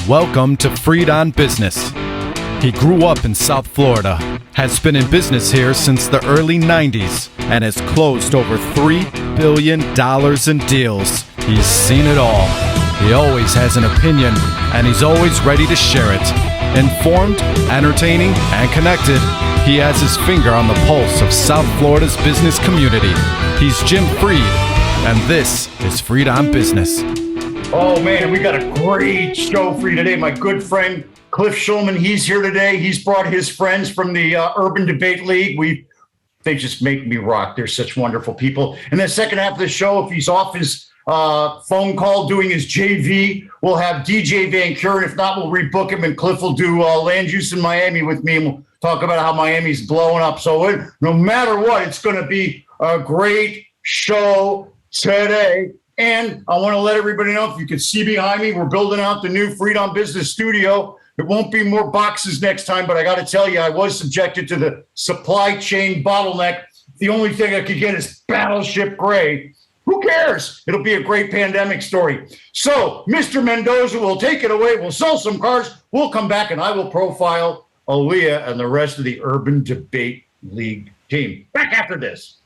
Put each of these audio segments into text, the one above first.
Welcome to Freed on Business. He grew up in South Florida, has been in business here since the early 90s, and has closed over $3 billion in deals. He's seen it all. He always has an opinion, and he's always ready to share it. Informed, entertaining, and connected, he has his finger on the pulse of South Florida's business community. He's Jim Freed, and this is Freed on Business. Oh man, we got a great show for you today. My good friend Cliff Schulman, he's here today. He's brought his friends from the Urban Debate League. They just make me rock. They're such wonderful people. And the second half of the show, if he's off his phone call doing his JV, we'll have DJ Van Keuren. If not, we'll rebook him, and Cliff will do land use in Miami with me, and we'll talk about how Miami's blowing up. So no matter what, it's going to be a great show today. And I want to let everybody know, if you can see behind me, we're building out the new Freed on Business studio. It won't be more boxes next time, but I got to tell you, I was subjected to the supply chain bottleneck. The only thing I could get is Battleship Gray. Who cares? It'll be a great pandemic story. So Mr. Mendoza will take it away. We'll sell some cars. We'll come back, and I will profile Aliyah and the rest of the Urban Debate League team. Back after this.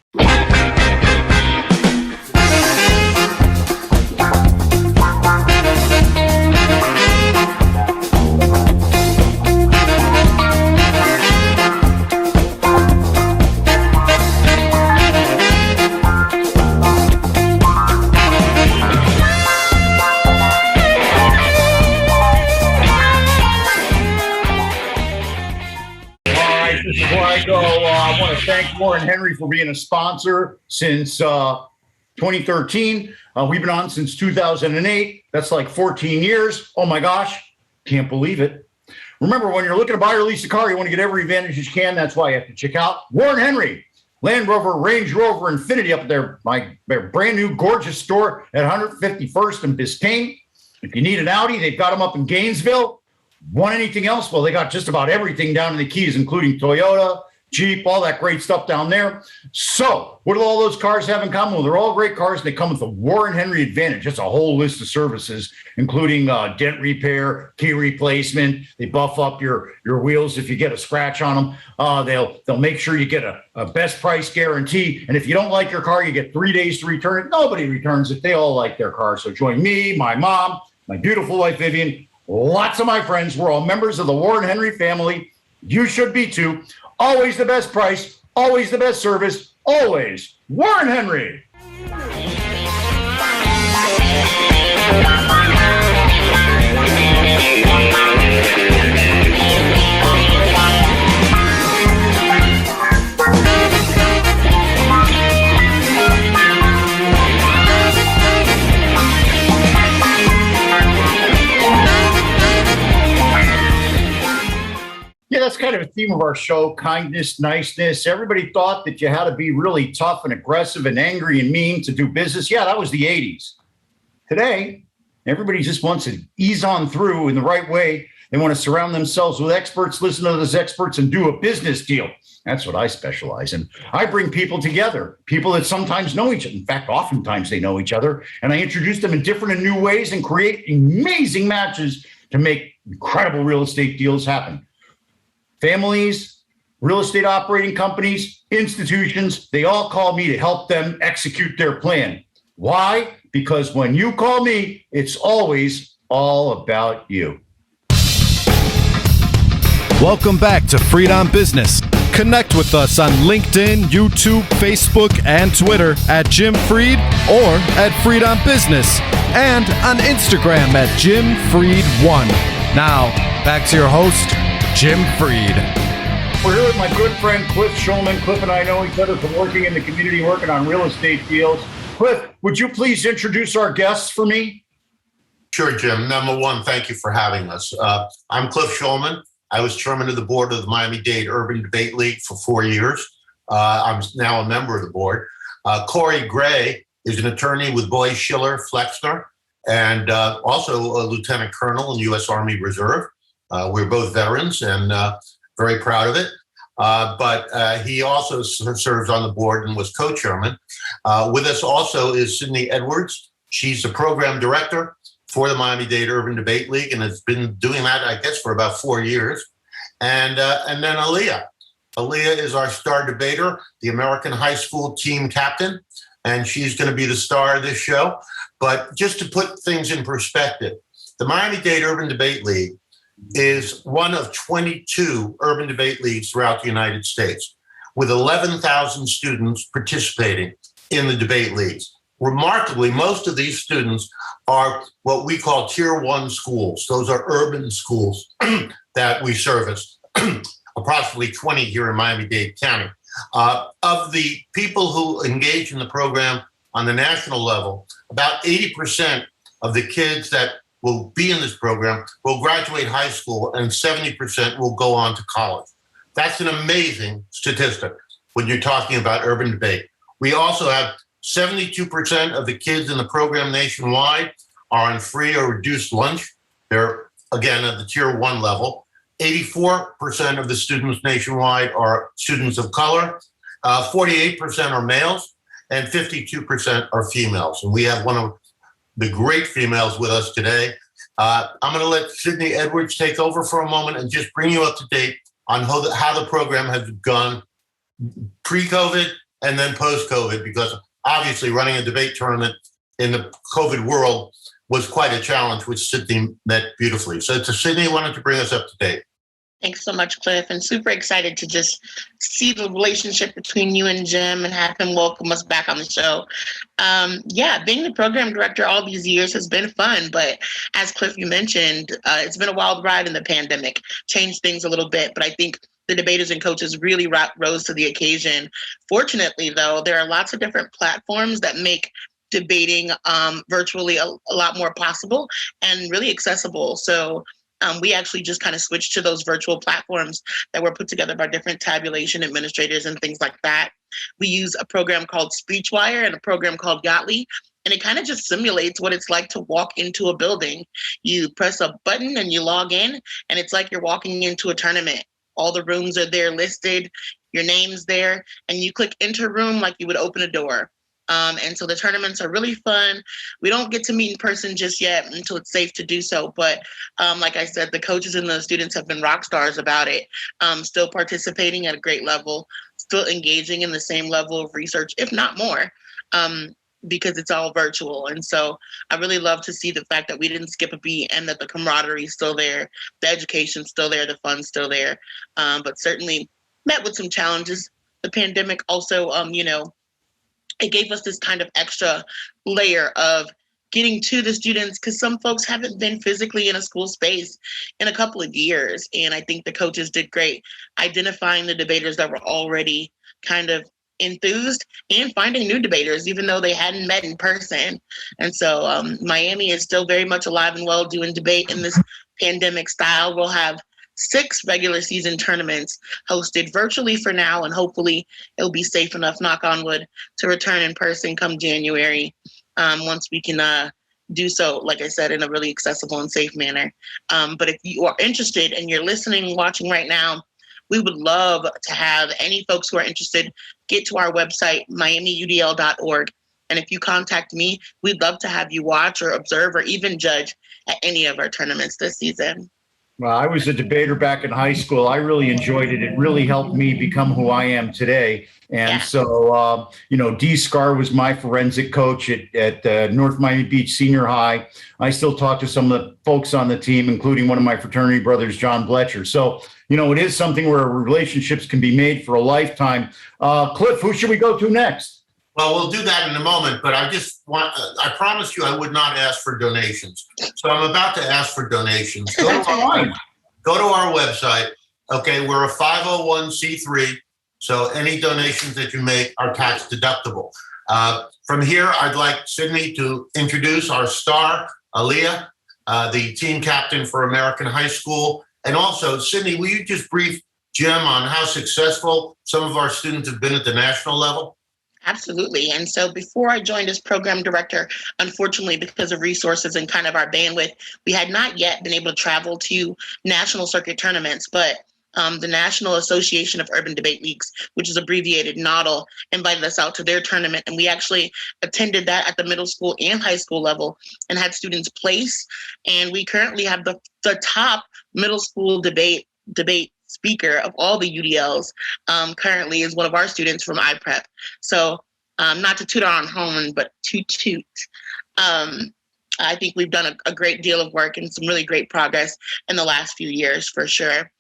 Before I go, I want to thank Warren Henry for being a sponsor since 2013. We've been on since 2008. That's like 14 years. Oh my gosh, can't believe it. Remember, when you're looking to buy or lease a car, you want to get every advantage you can. That's why you have to check out Warren Henry, Land Rover, Range Rover, Infinity up there, their brand new gorgeous store at 151st and Biscayne. If you need an Audi, they've got them up in Gainesville. Want anything else? Well, they got just about everything down in the Keys, including Toyota, Jeep, all that great stuff down there. So what do all those cars have in common? Well, they're all great cars, and they come with the Warren Henry Advantage. That's a whole list of services, including dent repair, key replacement. They buff up your wheels if you get a scratch on them. They'll make sure you get a best price guarantee. And if you don't like your car, you get 3 days to return it. Nobody returns it. They all like their car. So join me, my mom, my beautiful wife, Vivian, lots of my friends. We're all members of the Warren Henry family. You should be too. Always the best price, always the best service, always Warren Henry. Yeah, that's kind of a theme of our show, kindness, niceness. Everybody thought that you had to be really tough and aggressive and angry and mean to do business. Yeah, that was the 80s. Today, everybody just wants to ease on through in the right way. They want to surround themselves with experts, listen to those experts, and do a business deal. That's what I specialize in. I bring people together, people that sometimes know each other. In fact, oftentimes they know each other. And I introduce them in different and new ways and create amazing matches to make incredible real estate deals happen. Families, real estate operating companies, institutions, they all call me to help them execute their plan. Why? Because when you call me, it's always all about you. Welcome back to Freed on Business. Connect with us on LinkedIn, YouTube, Facebook, and Twitter at Jim Freed or at Freed on Business, and on Instagram at Jim Freed1. Now, back to your host, Jim Freed. We're here with my good friend Cliff Schulman. Cliff and I know each other from working in the community, working on real estate deals. Cliff, would you please introduce our guests for me? Sure, Jim. Number one, thank you for having us. I'm Cliff Schulman. I was chairman of the board of the Miami-Dade Urban Debate League for 4 years. I'm now a member of the board. Corey Gray is an attorney with Boyce Schiller Flexner, and also a lieutenant colonel in U.S. Army Reserve. We're both veterans and very proud of it. But he also serves on the board and was co-chairman. With us also is Cydney Edwards. She's the program director for the Miami-Dade Urban Debate League, and has been doing that, I guess, for about 4 years. And then Aliyah. Aliyah is our star debater, the American high school team captain, and she's going to be the star of this show. But just to put things in perspective, the Miami-Dade Urban Debate League is one of 22 urban debate leagues throughout the United States, with 11,000 students participating in the debate leagues. Remarkably, most of these students are what we call Tier 1 schools. Those are urban schools that we service, approximately 20 here in Miami-Dade County. Of the people who engage in the program on the national level, about 80% of the kids that will be in this program will graduate high school, and 70% will go on to college. That's an amazing statistic when you're talking about urban debate. We also have 72% of the kids in the program nationwide are on free or reduced lunch. They're, again, at the Tier 1 level. 84% of the students nationwide are students of color. 48% are males, and 52% are females. And we have one of the great females with us today. I'm going to let Cydney Edwards take over for a moment and just bring you up to date on how the program has gone pre-COVID and then post-COVID, because obviously running a debate tournament in the COVID world was quite a challenge, which Cydney met beautifully. So to Cydney, why don't you bring us up to date? Thanks so much, Cliff, and super excited to just see the relationship between you and Jim and have him welcome us back on the show. Being the program director all these years has been fun, but as Cliff, you mentioned, it's been a wild ride in the pandemic, changed things a little bit, but I think the debaters and coaches really rose to the occasion. Fortunately, though, there are lots of different platforms that make debating virtually a lot more possible and really accessible. So we actually just kind of switched to those virtual platforms that were put together by different tabulation administrators and things like that. We use a program called SpeechWire and a program called Yotly, and it kind of just simulates what it's like to walk into a building. You press a button and you log in, and it's like you're walking into a tournament. All the rooms are there listed, your name's there, and you click enter room like you would open a door. And so the tournaments are really fun. We don't get to meet in person just yet until it's safe to do so. But like I said, the coaches and the students have been rock stars about it, still participating at a great level, still engaging in the same level of research, if not more, because it's all virtual. And so I really love to see the fact that we didn't skip a beat and that the camaraderie is still there, the education's still there, the fun's still there, but certainly met with some challenges. The pandemic also, it gave us this kind of extra layer of getting to the students, because some folks haven't been physically in a school space in a couple of years. And I think the coaches did great identifying the debaters that were already kind of enthused and finding new debaters, even though they hadn't met in person. And so Miami is still very much alive and well doing debate in this pandemic style. We'll have 6 regular season tournaments hosted virtually for now, and hopefully it'll be safe enough, knock on wood, to return in person come January, once we can do so, like I said, in a really accessible and safe manner. But if you are interested and you're listening, watching right now, we would love to have any folks who are interested get to our website, miamiudl.org. And if you contact me, we'd love to have you watch or observe or even judge at any of our tournaments this season. Well, I was a debater back in high school. I really enjoyed it. It really helped me become who I am today. And so, Dee Scar was my forensic coach at North Miami Beach Senior High. I still talk to some of the folks on the team, including one of my fraternity brothers, John Bletcher. So, it is something where relationships can be made for a lifetime. Cliff, who should we go to next? Well, we'll do that in a moment, but I promised you I would not ask for donations. So I'm about to ask for donations. Go to our website. Okay, we're a 501c3, so any donations that you make are tax deductible. From here, I'd like Cydney to introduce our star, Aliyah, the team captain for American High School. And also, Cydney, will you just brief Jim on how successful some of our students have been at the national level? Absolutely. And so before I joined as program director, unfortunately, because of resources and kind of our bandwidth, we had not yet been able to travel to national circuit tournaments. But the National Association of Urban Debate Leagues, which is abbreviated NODL, invited us out to their tournament. And we actually attended that at the middle school and high school level and had students place. And we currently have the top middle school debate speaker of all the UDLs currently is one of our students from iPrep. So not to toot our own horn, but toot. I think we've done a great deal of work and some really great progress in the last few years for sure.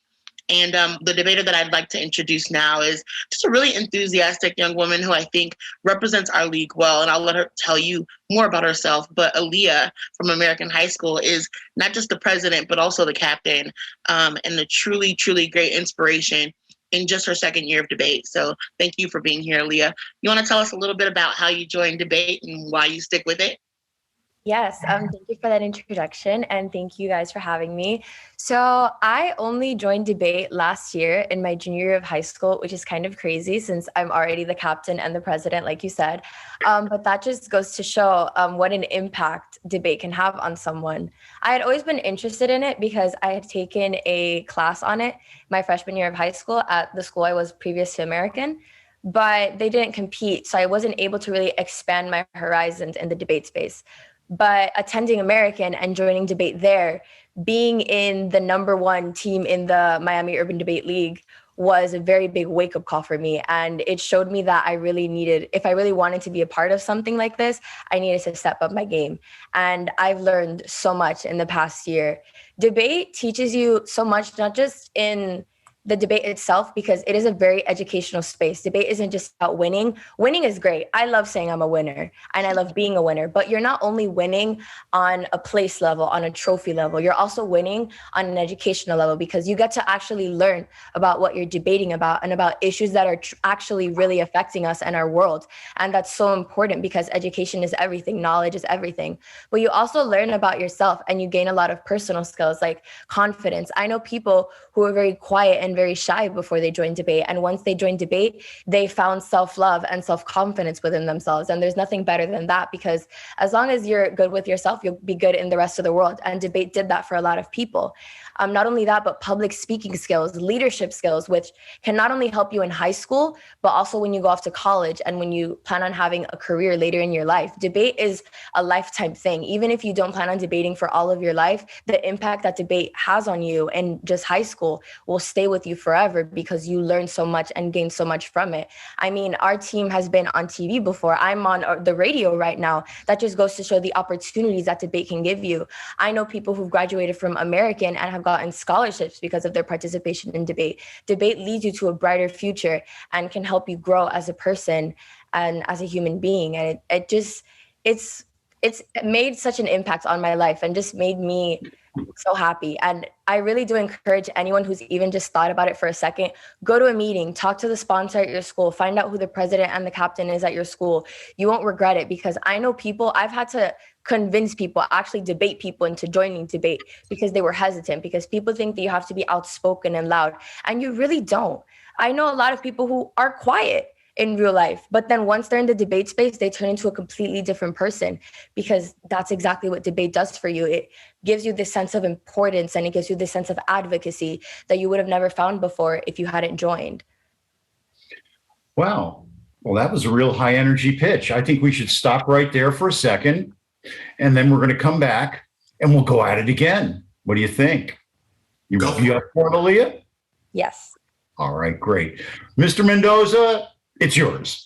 And the debater that I'd like to introduce now is just a really enthusiastic young woman who I think represents our league well. And I'll let her tell you more about herself. But Aliyah from American High School is not just the president, but also the captain and a truly, truly great inspiration in just her second year of debate. So thank you for being here, Aliyah. You want to tell us a little bit about how you joined debate and why you stick with it? Yes, thank you for that introduction, and thank you guys for having me. So I only joined debate last year in my junior year of high school, which is kind of crazy since I'm already the captain and the president, like you said. But that just goes to show what an impact debate can have on someone. I had always been interested in it because I had taken a class on it my freshman year of high school at the school I was previous to American, but they didn't compete. So I wasn't able to really expand my horizons in the debate space. But attending American and joining debate there, being in the #1 team in the Miami Urban Debate League was a very big wake-up call for me. And it showed me that I really needed, if I really wanted to be a part of something like this, I needed to step up my game. And I've learned so much in the past year. Debate teaches you so much, not just in the debate itself, because it is a very educational space. Debate isn't just about winning. Winning is great. I love saying I'm a winner and I love being a winner, but you're not only winning on a place level, on a trophy level, you're also winning on an educational level because you get to actually learn about what you're debating about and about issues that are actually really affecting us and our world. And that's so important because education is everything, knowledge is everything. But you also learn about yourself and you gain a lot of personal skills like confidence. I know people who are very quiet and very shy before they joined debate. And once they joined debate, they found self-love and self-confidence within themselves. And there's nothing better than that because as long as you're good with yourself, you'll be good in the rest of the world. And debate did that for a lot of people. Not only that, but public speaking skills, leadership skills, which can not only help you in high school, but also when you go off to college and when you plan on having a career later in your life. Debate is a lifetime thing. Even if you don't plan on debating for all of your life, the impact that debate has on you in just high school will stay with you forever because you learn so much and gain so much from it. I mean, our team has been on TV before. I'm on the radio right now. That just goes to show the opportunities that debate can give you. I know people who've graduated from American and have gotten scholarships because of their participation in debate. Debate leads you to a brighter future and can help you grow as a person and as a human being. And it's made such an impact on my life and just made me so happy. And I really do encourage anyone who's even just thought about it for a second, go to a meeting, talk to the sponsor at your school, find out who the president and the captain is at your school. You won't regret it because I know people, I've had to convince people, actually debate people into joining debate because they were hesitant, because people think that you have to be outspoken and loud, and you really don't. I know a lot of people who are quiet in real life, but then once they're in the debate space, they turn into a completely different person because that's exactly what debate does for you. It gives you this sense of importance and it gives you this sense of advocacy that you would have never found before if you hadn't joined. Wow. Well, that was a real high energy pitch. I think we should stop right there for a second, and then we're going to come back and we'll go at it again. What do you think? You up for it, Aliyah? Yes. All right, great. Mr. Mendoza, it's yours.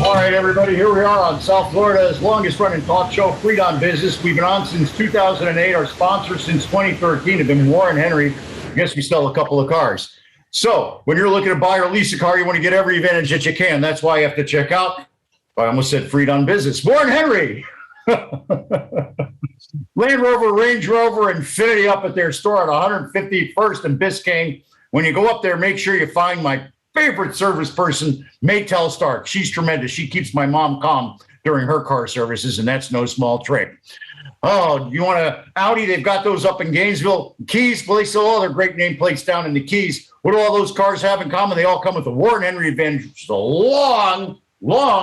All right, everybody, here we are on South Florida's longest running talk show, Freed on Business. We've been on since 2008. Our sponsors since 2013 have been Warren Henry. I guess we sell a couple of cars. So when you're looking to buy or lease a car, you want to get every advantage that you can. That's why you have to check out, I almost said Freed on Business, Warren Henry. Land Rover, Range Rover, Infinity up at their store at 151st and Biscayne. When you go up there, make sure you find my favorite service person, Maytel Stark. She's tremendous. She keeps my mom calm during her car services, and that's no small trick. Oh, you want a Audi? They've got those up in Gainesville. Keys, well, they sell all their great nameplates down in the Keys. What do all those cars have in common? They all come with the Warren Henry advantage, which is a long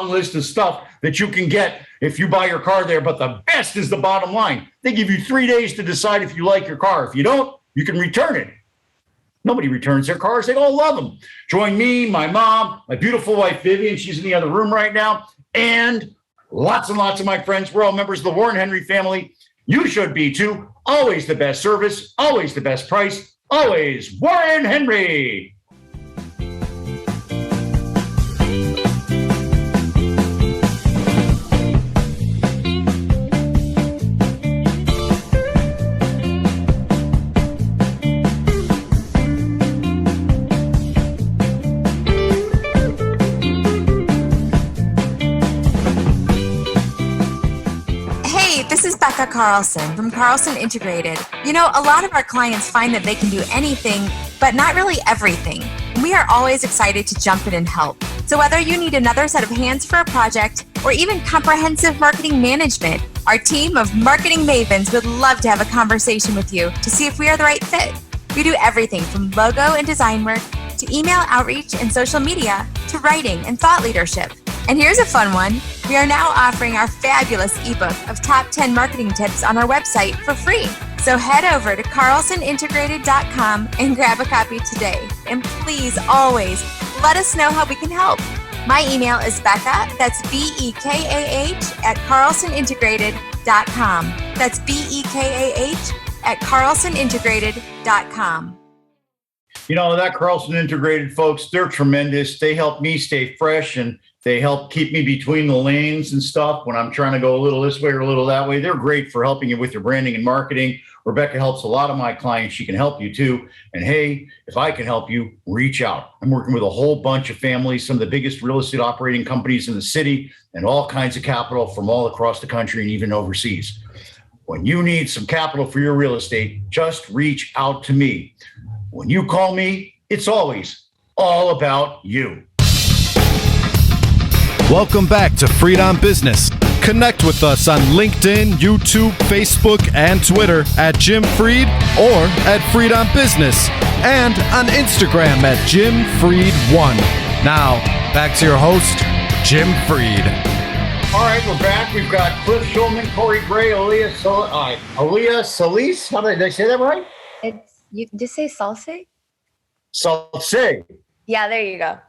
list of stuff that you can get if you buy your car there. But the best is the bottom line. They give you 3 days to decide if you like your car. If you don't, you can return it. Nobody returns their cars. They all love them. Join me, my mom, my beautiful wife, Vivian. She's in the other room right now. And lots and lots of my friends. We're all members of the Warren Henry family. You should be too. Always the best service, always the best price, always Warren Henry. Becca Carlson from Carlson Integrated. You know, a lot of our clients find that they can do anything, but not really everything. We are always excited to jump in and help. So whether you need another set of hands for a project or even comprehensive marketing management, our team of marketing mavens would love to have a conversation with you to see if we are the right fit. We do everything from logo and design work to email outreach and social media to writing and thought leadership. And here's a fun one. We are now offering our fabulous ebook of top 10 marketing tips on our website for free. So head over to carlsonintegrated.com and grab a copy today. And please always let us know how we can help. My email is Becca, that's BEKAH at carlsonintegrated.com. That's BEKAH at carlsonintegrated.com. You know, that Carlson Integrated folks, they're tremendous. They help me stay fresh and they help keep me between the lanes and stuff when I'm trying to go a little this way or a little that way. They're great for helping you with your branding and marketing. Rebecca helps a lot of my clients. She can help you too. And hey, if I can help you, reach out. I'm working with a whole bunch of families, some of the biggest real estate operating companies in the city, and all kinds of capital from all across the country and even overseas. When you need some capital for your real estate, just reach out to me. When you call me, it's always all about you. Welcome back to Freedom Business. Connect with us on LinkedIn, YouTube, Facebook, and Twitter at Jim Freed or at Freedom Business, and on Instagram at Jim Freed1. Now, back to your host, Jim Freed. All right, we're back. We've got Cliff Schulman, Corey Gray, Aliyah Salce. How did I say that right? You just say Salce? Salce. Yeah, there you go.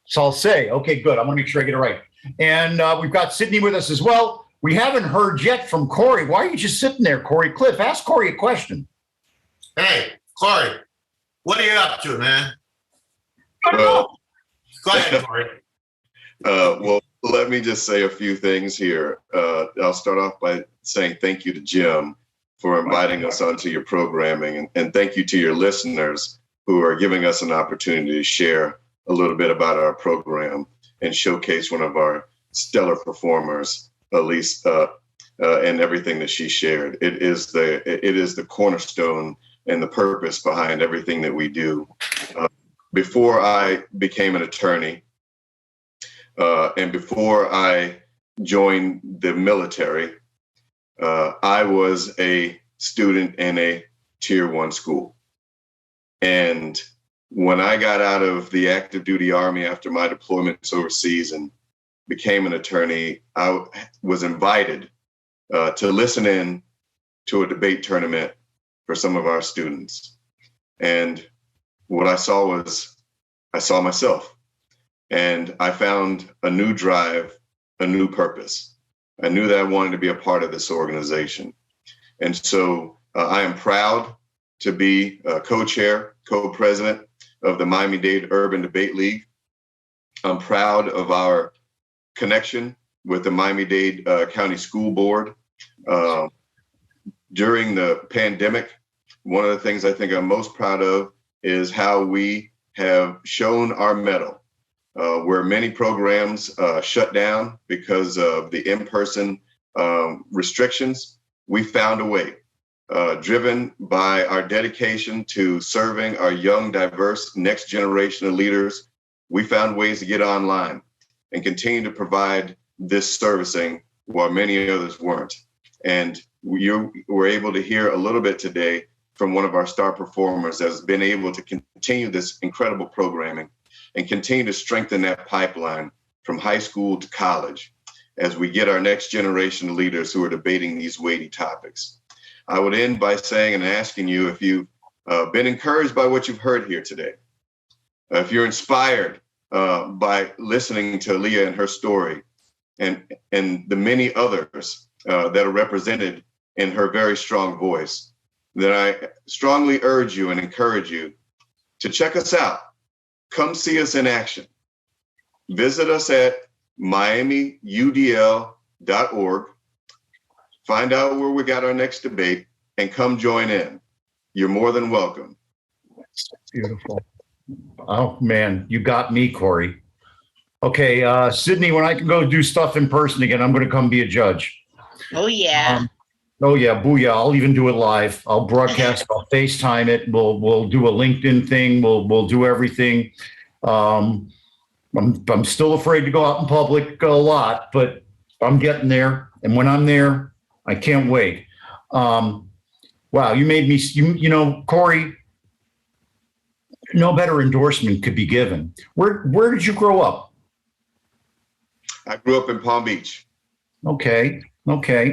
Salce. Okay, good. I want to make sure I get it right. And we've got Cydney with us as well. We haven't heard yet from Corey. Why are you just sitting there, Corey? Cliff, ask Corey a question. Hey, Corey, what are you up to, man? Well, Go ahead, Corey. well, let me just say a few things here. I'll start off by saying thank you to Jim for inviting us onto your programming. And thank you to your listeners who are giving us an opportunity to share a little bit about our program and showcase one of our stellar performers, Elise, and everything that she shared. It is the cornerstone and the purpose behind everything that we do. Before I became an attorney, and before I joined the military, I was a student in a Tier 1 school. And when I got out of the active duty Army after my deployments overseas and became an attorney, I was invited to listen in to a debate tournament for some of our students. And what I saw was, I saw myself. And I found a new drive, a new purpose. I knew that I wanted to be a part of this organization. And so I am proud to be co-chair, co-president of the Miami-Dade Urban Debate League. I'm proud of our connection with the Miami-Dade County School Board. During the pandemic, one of the things I think I'm most proud of is how we have shown our mettle. Where many programs shut down because of the in-person restrictions, we found a way, driven by our dedication to serving our young, diverse next generation of leaders. We found ways to get online and continue to provide this servicing while many others weren't. And you were able to hear a little bit today from one of our star performers that has been able to continue this incredible programming and continue to strengthen that pipeline from high school to college as we get our next generation of leaders who are debating these weighty topics. I would end by saying and asking you if you've been encouraged by what you've heard here today, if you're inspired by listening to Aliyah and her story and the many others that are represented in her very strong voice, then I strongly urge you and encourage you to check us out. Come see us in action. Visit us at miamiudl.org. Find out where we got our next debate and come join in. You're more than welcome. Beautiful. Oh, man, you got me, Corey. Okay, Cydney, when I can go do stuff in person again, I'm going to come be a judge. Oh, yeah. Booyah. I'll even do it live. I'll broadcast, I'll FaceTime it. We'll do a LinkedIn thing. We'll do everything. I'm still afraid to go out in public a lot, but I'm getting there. And when I'm there, I can't wait. Wow, you made me, Corey, no better endorsement could be given. Where did you grow up? I grew up in Palm Beach. Okay.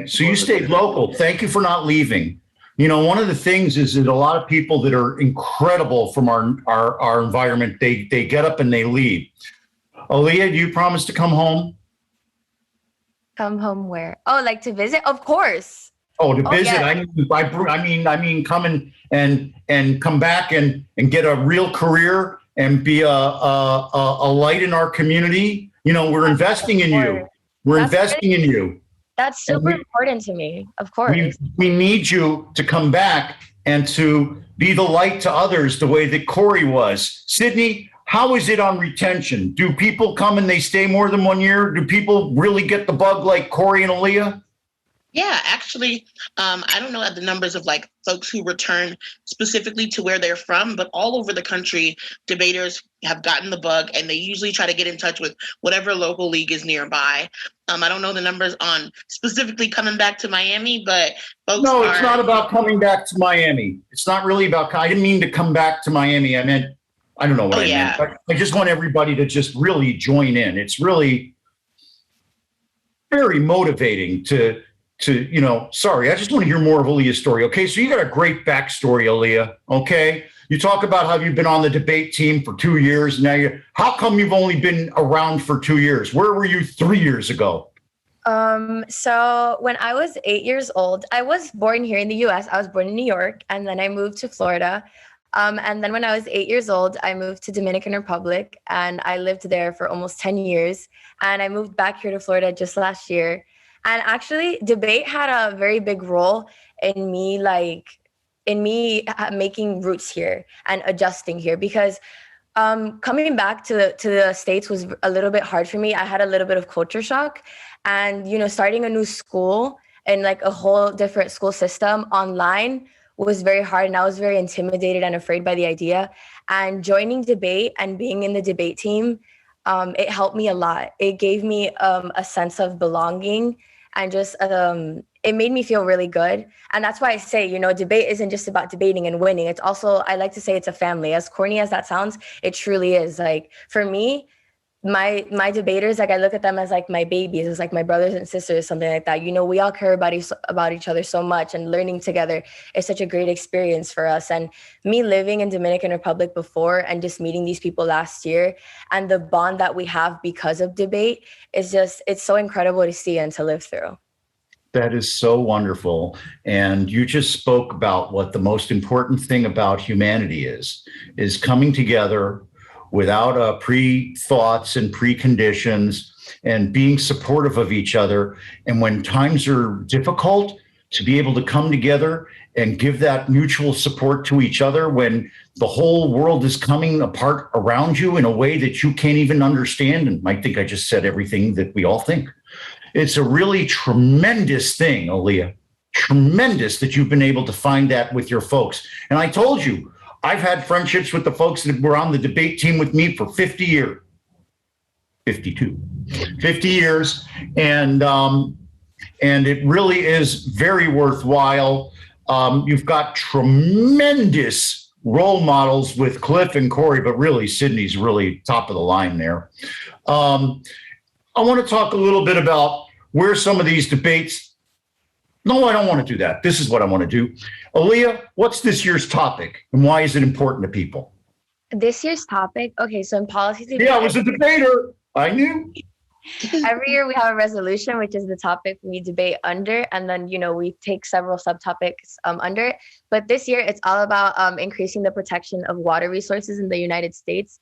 So you stayed local. Thank you for not leaving. One of the things is that a lot of people that are incredible from our environment, they get up and they leave. Aliyah, do you promise to come home? Come home where? Oh, like to visit? Of course. Oh, to visit. Yeah. I mean, come and come back and get a real career and be a light in our community. We're investing in you. We're investing in you. That's super important to me, of course. We need you to come back and to be the light to others the way that Corey was. Cydney, how is it on retention? Do people come and they stay more than 1 year? Do people really get the bug like Corey and Aliyah? Yeah, actually, I don't know the numbers of like folks who return specifically to where they're from, but all over the country, debaters have gotten the bug and they usually try to get in touch with whatever local league is nearby. I don't know the numbers on specifically coming back to Miami, but folks it's not about coming back to Miami. It's not really about, I didn't mean to come back to Miami. I meant, I don't know what I meant. I just want everybody to just really join in. It's really very motivating to sorry, I just want to hear more of Aliyah's story. Okay, so you got a great backstory, Aliyah. Okay, you talk about how you've been on the debate team for 2 years. Now, how come you've only been around for 2 years? Where were you 3 years ago? So when I was 8 years old, I was born here in the U.S. I was born in New York, and then I moved to Florida. And then when I was 8 years old, I moved to Dominican Republic, and I lived there for almost 10 years. And I moved back here to Florida just last year. And actually, debate had a very big role in me making roots here and adjusting here, because coming back to the States was a little bit hard for me. I had a little bit of culture shock, and starting a new school and like a whole different school system online was very hard, and I was very intimidated and afraid by the idea. And joining debate and being in the debate team, it helped me a lot. It gave me a sense of belonging, and just it made me feel really good. And that's why I say, debate isn't just about debating and winning. It's also, I like to say, it's a family. As corny as that sounds, it truly is. Like, for me, my debaters, like, I look at them as like my babies. It's like my brothers and sisters, something like that. We all care about each other so much, and learning together is such a great experience for us. And me living in Dominican Republic before and just meeting these people last year, and the bond that we have because of debate is just, it's so incredible to see and to live through. That is so wonderful. And you just spoke about what the most important thing about humanity is coming together without pre-thoughts and preconditions, and being supportive of each other. And when times are difficult, to be able to come together and give that mutual support to each other when the whole world is coming apart around you in a way that you can't even understand. And I think I just said everything that we all think. It's a really tremendous thing, Aliyah. Tremendous that you've been able to find that with your folks. And I told you, I've had friendships with the folks that were on the debate team with me for 50 years. 52. 50 years. And it really is very worthwhile. You've got tremendous role models with Cliff and Corey, but really Cydney's really top of the line there. I want to talk a little bit about where some of these debates. No, I don't want to do that. This is what I want to do. Aliyah, what's this year's topic and why is it important to people? This year's topic. Okay, so in policy debate, Yeah, I was a debater. I knew. every year we have a resolution, which is the topic we debate under, and then we take several subtopics under it. But this year it's all about increasing the protection of water resources in the United States.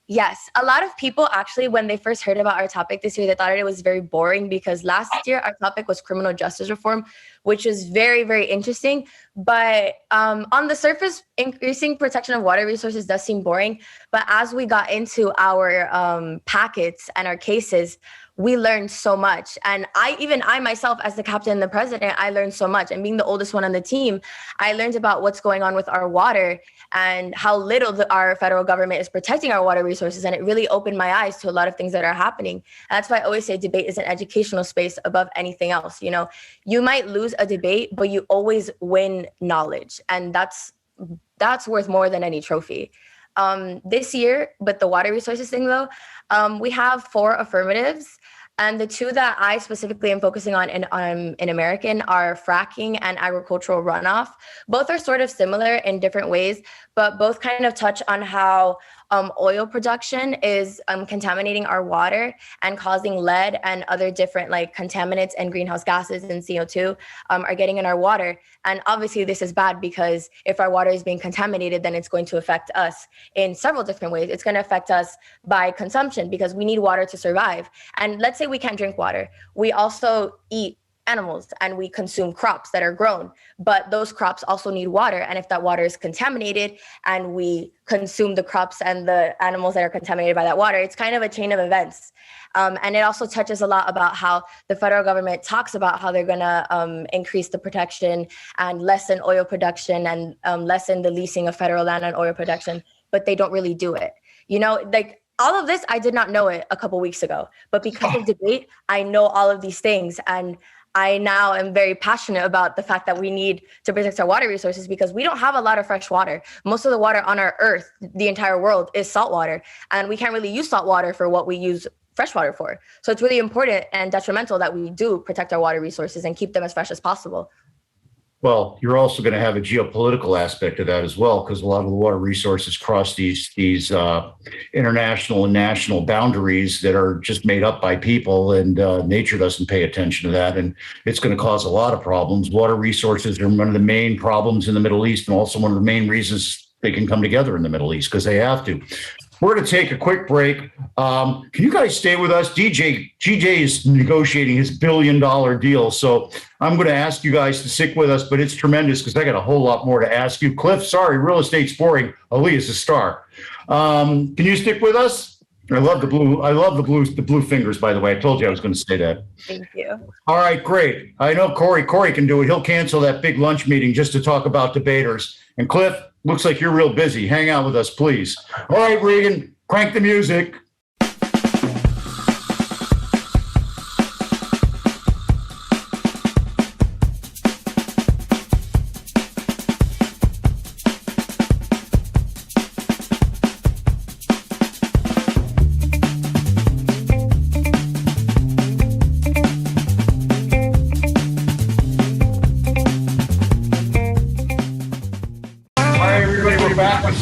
Yes, a lot of people actually, when they first heard about our topic this year, they thought it was very boring because last year our topic was criminal justice reform, which is very, very interesting. But on the surface, increasing protection of water resources does seem boring. But as we got into our packets and our cases, we learned so much. And I myself, as the captain and the president, I learned so much. And being the oldest one on the team, I learned about what's going on with our water and how little our federal government is protecting our water resources. And it really opened my eyes to a lot of things that are happening. And that's why I always say debate is an educational space above anything else. You might lose a debate, but you always win knowledge. And that's worth more than any trophy. This year, with the water resources thing though, we have 4 affirmatives. And the 2 that I specifically am focusing on in American are fracking and agricultural runoff. Both are sort of similar in different ways, but both kind of touch on how oil production is contaminating our water and causing lead and other different contaminants and greenhouse gases and CO2 are getting in our water. And obviously this is bad because if our water is being contaminated, then it's going to affect us in several different ways. It's going to affect us by consumption because we need water to survive. And let's say we can't drink water. We also eat animals and we consume crops that are grown, but those crops also need water. And if that water is contaminated and we consume the crops and the animals that are contaminated by that water, it's kind of a chain of events. And it also touches a lot about how the federal government talks about how they're going to increase the protection and lessen oil production and lessen the leasing of federal land on oil production, but they don't really do it. All of this, I did not know it a couple weeks ago, but because of debate, I know all of these things. And I now am very passionate about the fact that we need to protect our water resources because we don't have a lot of fresh water. Most of the water on our earth, the entire world, is salt water. And we can't really use salt water for what we use fresh water for. So it's really important and detrimental that we do protect our water resources and keep them as fresh as possible. Well, you're also going to have a geopolitical aspect of that as well, because a lot of the water resources cross these international and national boundaries that are just made up by people, and nature doesn't pay attention to that, and it's going to cause a lot of problems. Water resources are one of the main problems in the Middle East, and also one of the main reasons they can come together in the Middle East because they have to. We're going to take a quick break. Can you guys stay with us? GJ is negotiating his $1 billion deal. So I'm going to ask you guys to stick with us, but it's tremendous because I got a whole lot more to ask you. Cliff, sorry, real estate's boring. Aliyah's a star. Can you stick with us? I love the blue fingers, by the way. I told you I was going to say that. Thank you. All right, great. I know Corey can do it. He'll cancel that big lunch meeting just to talk about debaters. And Cliff, looks like you're real busy. Hang out with us, please. All right, Regan, crank the music.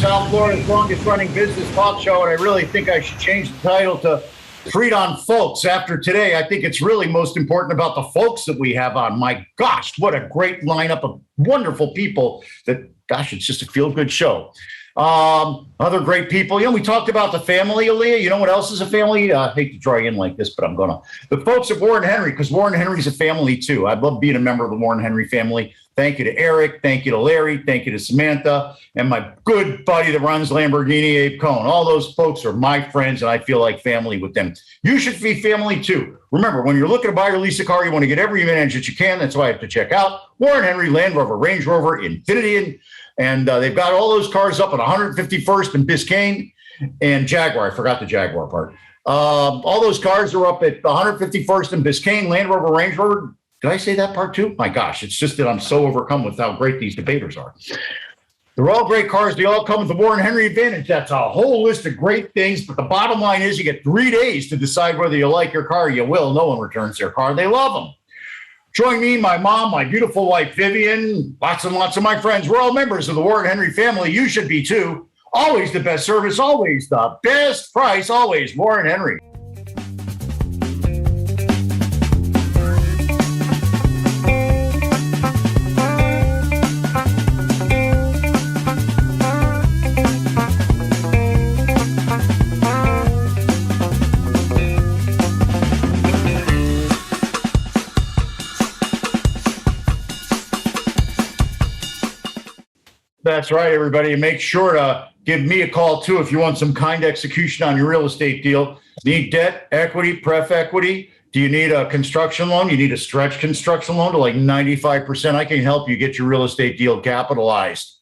South Florida's longest running business talk show, and I really think I should change the title to Treat on Folks. After today, I think it's really most important about the folks that we have on. My gosh, what a great lineup of wonderful people it's just a feel-good show. Other great people. We talked about the family, Aliyah. You know what else is a family? I hate to draw you in like this, but I'm going to. The folks at Warren Henry, because Warren Henry's a family too. I love being a member of the Warren Henry family. Thank you to Eric. Thank you to Larry. Thank you to Samantha. And my good buddy that runs Lamborghini, Abe Cohn. All those folks are my friends, and I feel like family with them. You should be family too. Remember, when you're looking to buy or lease a car, you want to get every advantage that you can. That's why I have to check out Warren Henry, Land Rover, Range Rover, Infiniti. And they've got all those cars up at 151st and Biscayne. and Jaguar. I forgot the Jaguar part. All those cars are up at 151st and Biscayne, Land Rover, Range Rover. Did I say that part too? My gosh, it's just that I'm so overcome with how great these debaters are. They're all great cars. They all come with the Warren Henry Advantage. That's a whole list of great things. But the bottom line is you get 3 days to decide whether you like your car. You will. No one returns their car. They love them. Join me, my mom, my beautiful wife, Vivian, lots and lots of my friends. We're all members of the Warren Henry family. You should be too. Always the best service, always the best price, always Warren Henry. That's right, everybody. Make sure to give me a call, too, if you want some kind execution on your real estate deal. Need debt, equity, pref equity? Do you need a construction loan? You need a stretch construction loan to like 95%. I can help you get your real estate deal capitalized.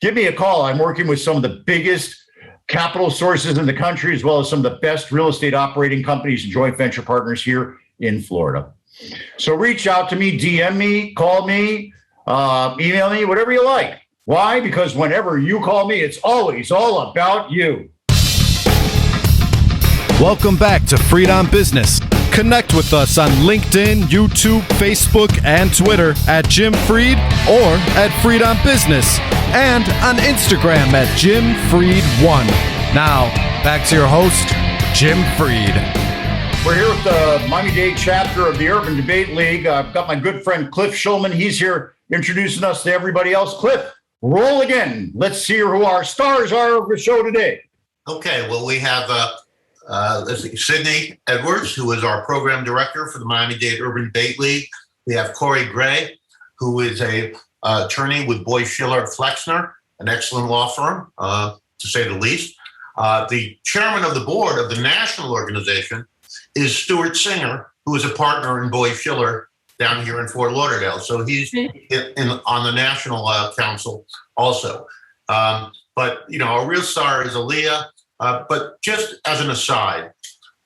Give me a call. I'm working with some of the biggest capital sources in the country, as well as some of the best real estate operating companies and joint venture partners here in Florida. So reach out to me, DM me, call me, email me, whatever you like. Why? Because whenever you call me, it's always all about you. Welcome back to Freed on Business. Connect with us on LinkedIn, YouTube, Facebook, and Twitter at Jim Freed or at Freed on Business, and on Instagram at Jim Freed1. Now, back to your host, Jim Freed. We're here with the Miami-Dade chapter of the Urban Debate League. I've got my good friend Cliff Schulman. He's here introducing us to everybody else. Cliff, roll again. Let's see who our stars are of the show today. Okay, well, we have Cydney Edwards, who is our program director for the Miami-Dade Urban Debate League. We have Corey Gray, who is a attorney with Boyd Schiller Flexner, an excellent law firm, to say the least. The chairman of the board of the national organization is Stuart Singer, who is a partner in Boyd Schiller down here in Fort Lauderdale. So he's on the national council also. But, you know, our real star is Aliyah. But just as an aside,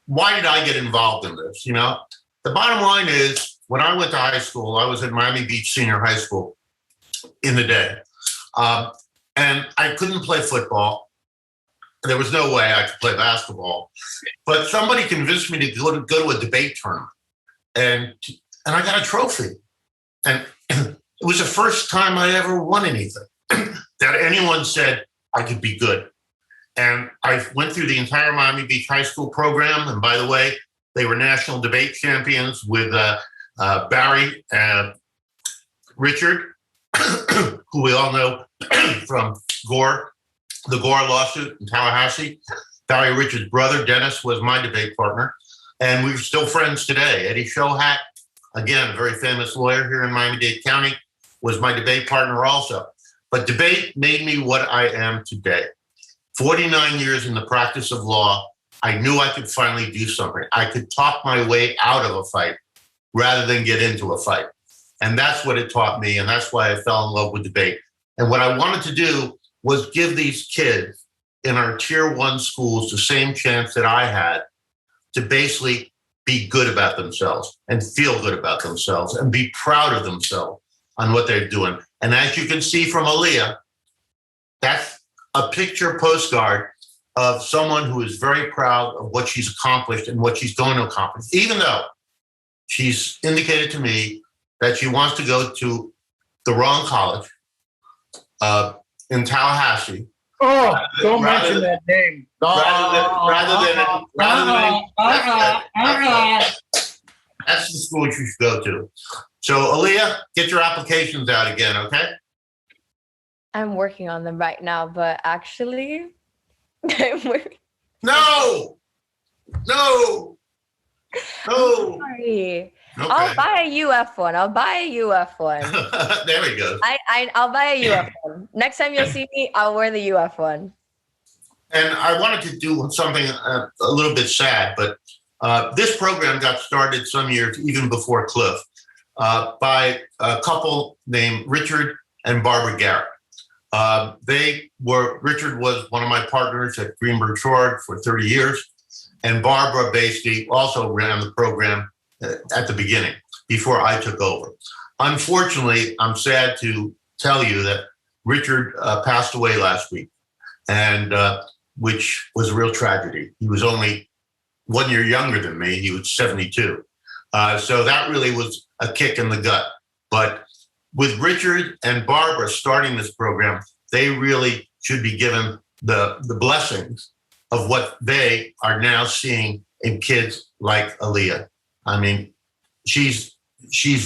why did I get involved in this? You know, the bottom line is when I went to high school, I was at Miami Beach Senior High School in the day. And I couldn't play football. There was no way I could play basketball. But somebody convinced me to go to a debate tournament. And I got a trophy. And it was the first time I ever won anything that anyone said I could be good. And I went through the entire Miami Beach High School program. And by the way, they were national debate champions with Barry and Richard, who we all know from the Gore lawsuit in Tallahassee. Barry Richard's brother, Dennis, was my debate partner. And we're still friends today. Eddie Shohat, again, a very famous lawyer here in Miami-Dade County, was my debate partner also. But debate made me what I am today. 49 years in the practice of law, I knew I could finally do something. I could talk my way out of a fight rather than get into a fight. And that's what it taught me, and that's why I fell in love with debate. And what I wanted to do was give these kids in our Tier 1 schools the same chance that I had to basically be good about themselves and feel good about themselves and be proud of themselves on what they're doing. And as you can see from Aliyah, that's a picture postcard of someone who is very proud of what she's accomplished and what she's going to accomplish, even though she's indicated to me that she wants to go to the wrong college in Tallahassee. Oh, don't mention that name. That's the school you should go to. So, Aliyah, get your applications out again, okay? I'm working on them right now, but actually, No! Sorry. Okay. I'll buy a UF one. There we go. I'll buy a UF one. Next time you'll see me, I'll wear the UF one. And I wanted to do something a little bit sad, but this program got started some years, even before Cliff, by a couple named Richard and Barbara Garrett. Richard was one of my partners at Greenberg Traurig for 30 years, and Barbara Basty also ran the program at the beginning before I took over. Unfortunately, I'm sad to tell you that Richard passed away last week, and which was a real tragedy. He was only 1 year younger than me. He was 72. So that really was a kick in the gut. But with Richard and Barbara starting this program, they really should be given the blessings of what they are now seeing in kids like Aliyah. I mean, she's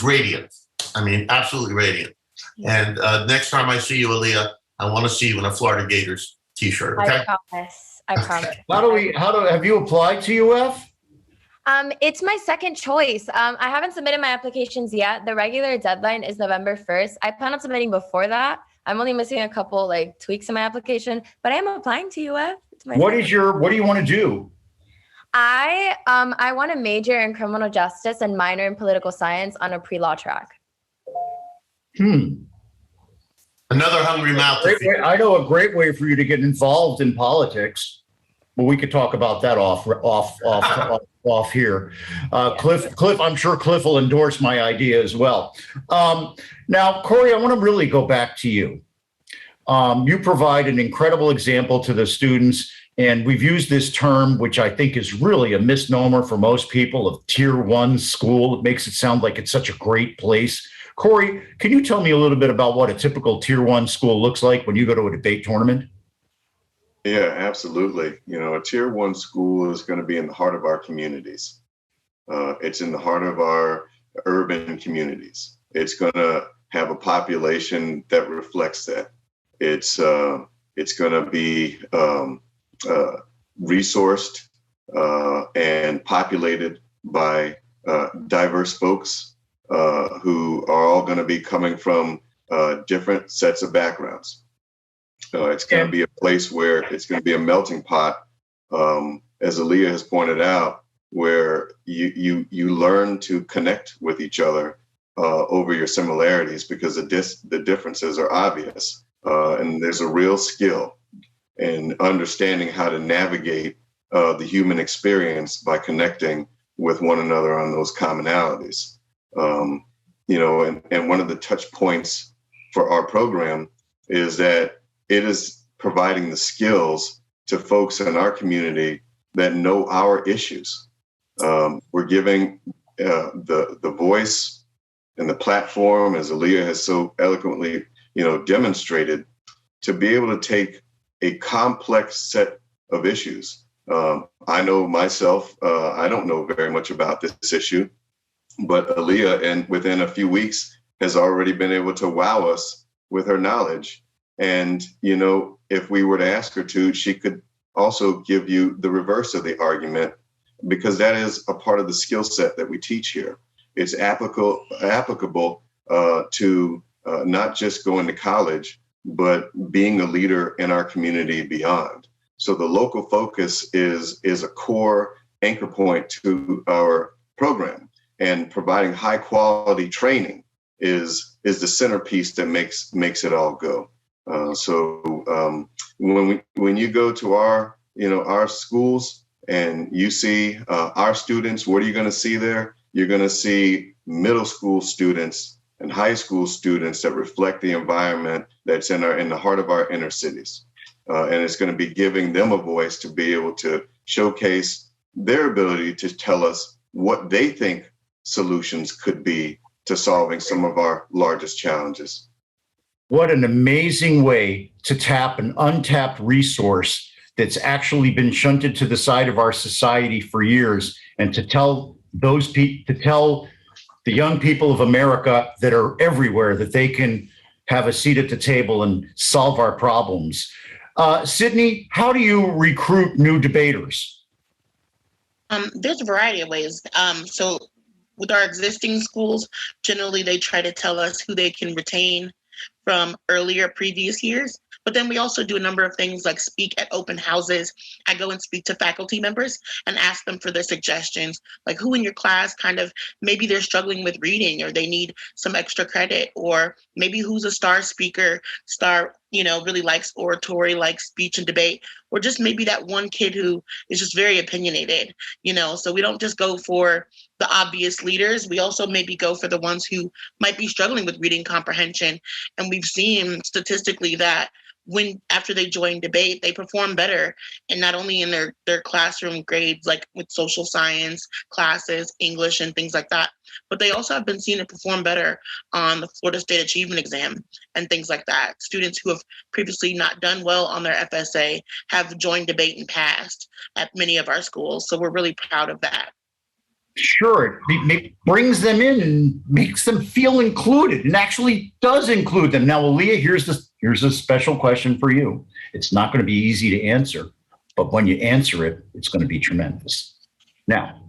radiant. I mean, absolutely radiant. And next time I see you, Aliyah, I want to see you in a Florida Gators t-shirt. Okay? I promise. Have you applied to UF? It's my second choice. I haven't submitted my applications yet. The regular deadline is November 1st. I plan on submitting before that. I'm only missing a couple tweaks in my application, but I am applying to UF. What do you want to do? I want to major in criminal justice and minor in political science on a pre-law track. Another hungry mouth. I know a great way for you to get involved in politics, but we could talk about that off here. Cliff, I'm sure Cliff will endorse my idea as well. Now, Corey, I want to really go back to you. You provide an incredible example to the students, and we've used this term, which I think is really a misnomer for most people, of Tier 1 school. It makes it sound like it's such a great place. Corey, can you tell me a little bit about what a typical Tier 1 school looks like when you go to a debate tournament? Yeah, absolutely. A Tier 1 school is going to be in the heart of our communities. It's in the heart of our urban communities. It's going to have a population that reflects that. It's going to be resourced and populated by diverse folks who are all going to be coming from different sets of backgrounds. It's going to be a place where it's going to be a melting pot, as Aliyah has pointed out, where you learn to connect with each other over your similarities, because the differences are obvious. And there's a real skill in understanding how to navigate the human experience by connecting with one another on those commonalities. And one of the touch points for our program is that it is providing the skills to folks in our community that know our issues. We're giving the voice and the platform, as Aliyah has so eloquently, demonstrated, to be able to take a complex set of issues. I know myself, I don't know very much about this issue, but Aliyah, and within a few weeks, has already been able to wow us with her knowledge. And, if we were to ask her to, she could also give you the reverse of the argument, because that is a part of the skill set that we teach here. It's applicable to not just going to college, but being a leader in our community beyond. So the local focus is a core anchor point to our program, and providing high quality training is the centerpiece that makes it all go. So when you go to our schools and you see our students, what are you going to see there? You're going to see middle school students and high school students that reflect the environment that's in the heart of our inner cities. And it's going to be giving them a voice to be able to showcase their ability to tell us what they think solutions could be to solving some of our largest challenges. What an amazing way to tap an untapped resource that's actually been shunted to the side of our society for years, and to tell the young people of America that are everywhere that they can have a seat at the table and solve our problems. Cydney, how do you recruit new debaters? There's a variety of ways. So with our existing schools, generally they try to tell us who they can retain from previous years. But then we also do a number of things like speak at open houses. I go and speak to faculty members and ask them for their suggestions, like who in your class maybe they're struggling with reading or they need some extra credit, or maybe who's a star speaker, star really likes oratory, likes speech and debate, or just maybe that one kid who is just very opinionated, so we don't just go for the obvious leaders. We also maybe go for the ones who might be struggling with reading comprehension. And we've seen statistically that after they join debate, they perform better, and not only in their classroom grades, like with social science classes, English and things like that, but they also have been seen to perform better on the Florida State Achievement Exam and things like that. Students who have previously not done well on their FSA have joined debate and passed at many of our schools. So we're really proud of that. Sure, it brings them in and makes them feel included, and actually does include them. Now, Aliyah, here's a special question for you. It's not going to be easy to answer, but when you answer it, it's going to be tremendous. Now,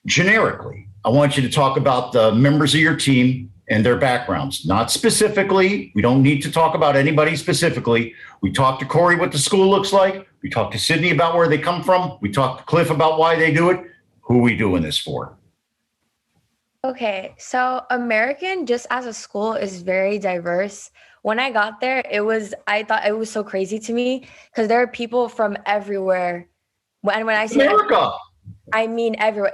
generically, I want you to talk about the members of your team and their backgrounds. Not specifically. We don't need to talk about anybody specifically. We talked to Corey what the school looks like. We talked to Cydney about where they come from. We talked to Cliff about why they do it. Who are we doing this for? Okay, so American, just as a school, is very diverse. When I got there, I thought it was so crazy to me because there are people from everywhere. And when I say America, I mean everywhere.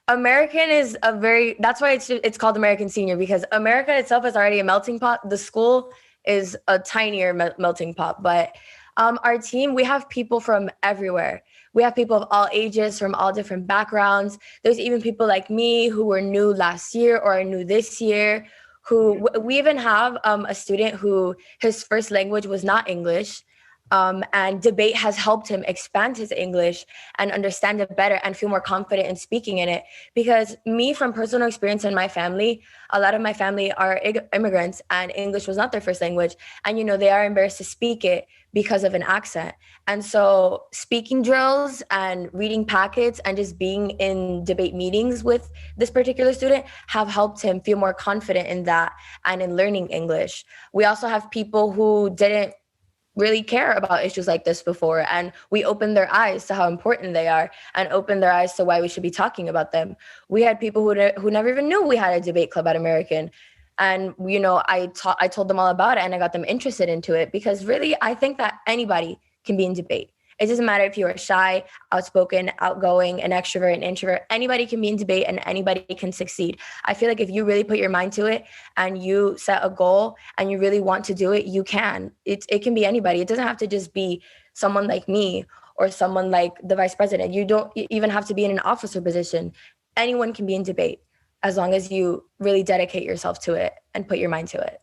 American is that's why it's called American Senior, because America itself is already a melting pot. The school is a tinier melting pot, but our team, we have people from everywhere. We have people of all ages, from all different backgrounds. There's even people like me who were new last year or are new this year. We even have a student who his first language was not English. And debate has helped him expand his English and understand it better and feel more confident in speaking in it. Because me, from personal experience in my family, a lot of my family are immigrants and English was not their first language. And, they are embarrassed to speak it because of an accent. And so speaking drills and reading packets and just being in debate meetings with this particular student have helped him feel more confident in that and in learning English. We also have people who didn't really care about issues like this before, and we opened their eyes to how important they are and opened their eyes to why we should be talking about them. We had people who never even knew we had a debate club at American, and I told them all about it and I got them interested into it, because really I think that anybody can be in debate. It doesn't matter if you are shy, outspoken, outgoing, an extrovert, an introvert. Anybody can be in debate and anybody can succeed. I feel like if you really put your mind to it and you set a goal and you really want to do it, you can. It can be anybody. It doesn't have to just be someone like me or someone like the vice president. You don't even have to be in an officer position. Anyone can be in debate as long as you really dedicate yourself to it and put your mind to it.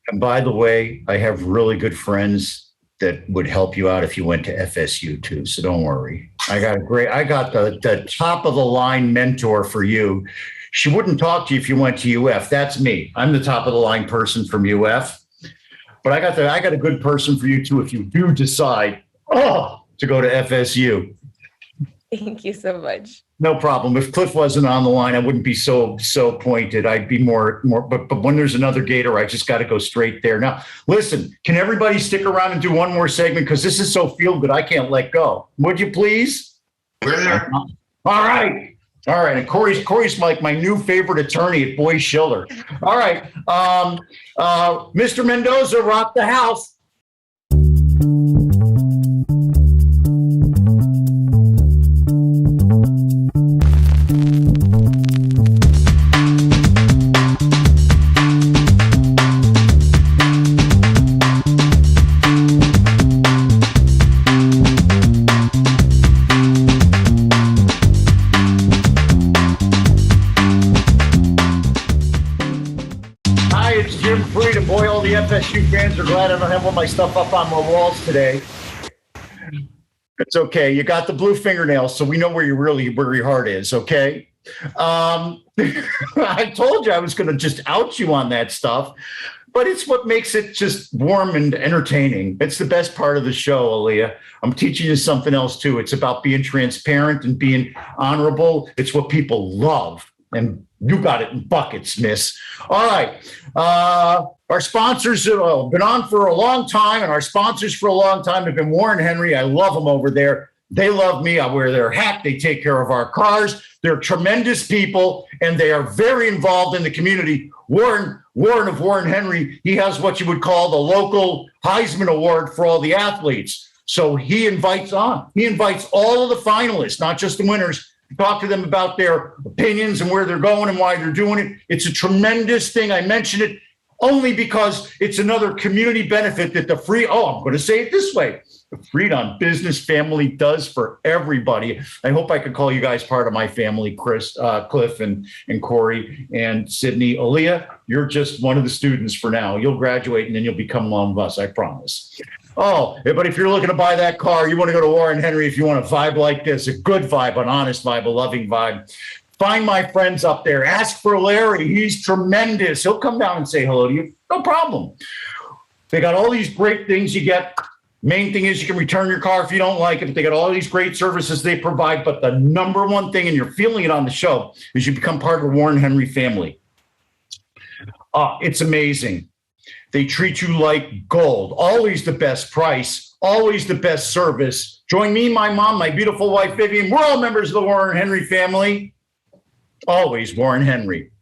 And by the way, I have really good friends that would help you out if you went to FSU too. So don't worry. I got the top of the line mentor for you. She wouldn't talk to you if you went to UF. That's me. I'm the top of the line person from UF. But I got a good person for you too if you do decide to go to FSU. Thank you so much. No problem. If Cliff wasn't on the line, I wouldn't be so pointed. I'd be more. But when there's another Gator, I just got to go straight there. Now, listen. Can everybody stick around and do one more segment, because this is so feel good? I can't let go. Would you please? We're there. All right. And Corey's like my new favorite attorney at Boy Schiller. All right. Mr. Mendoza, rock the house. FSU fans are glad I don't have all my stuff up on my walls today. It's okay. You got the blue fingernails, so we know where your heart is, okay? I told you I was going to just out you on that stuff, but it's what makes it just warm and entertaining. It's the best part of the show, Aliyah. I'm teaching you something else, too. It's about being transparent and being honorable. It's what people love, and you got it in buckets, miss. All right. Our sponsors have been on for a long time, and our sponsors for a long time have been Warren Henry. I love them over there. They love me. I wear their hat. They take care of our cars. They're tremendous people, and they are very involved in the community. Warren of Warren Henry, he has what you would call the local Heisman Award for all the athletes. So he invites all of the finalists, not just the winners, to talk to them about their opinions and where they're going and why they're doing it. It's a tremendous thing. I mention it only because it's another community benefit that I'm going to say it this way. The Freed on Business family does for everybody. I hope I could call you guys part of my family, Cliff and Corey and Cydney. Aliyah, you're just one of the students for now. You'll graduate and then you'll become one of us, I promise. Oh, but if you're looking to buy that car, you want to go to Warren Henry if you want a vibe like this, a good vibe, an honest vibe, a loving vibe. Find my friends up there. Ask for Larry. He's tremendous. He'll come down and say hello to you. No problem. They got all these great things you get. Main thing is you can return your car if you don't like it. They got all these great services they provide. But the number one thing, and you're feeling it on the show, is you become part of the Warren Henry family. It's amazing. They treat you like gold. Always the best price. Always the best service. Join me, my mom, my beautiful wife, Vivian. We're all members of the Warren Henry family. Always Warren Henry.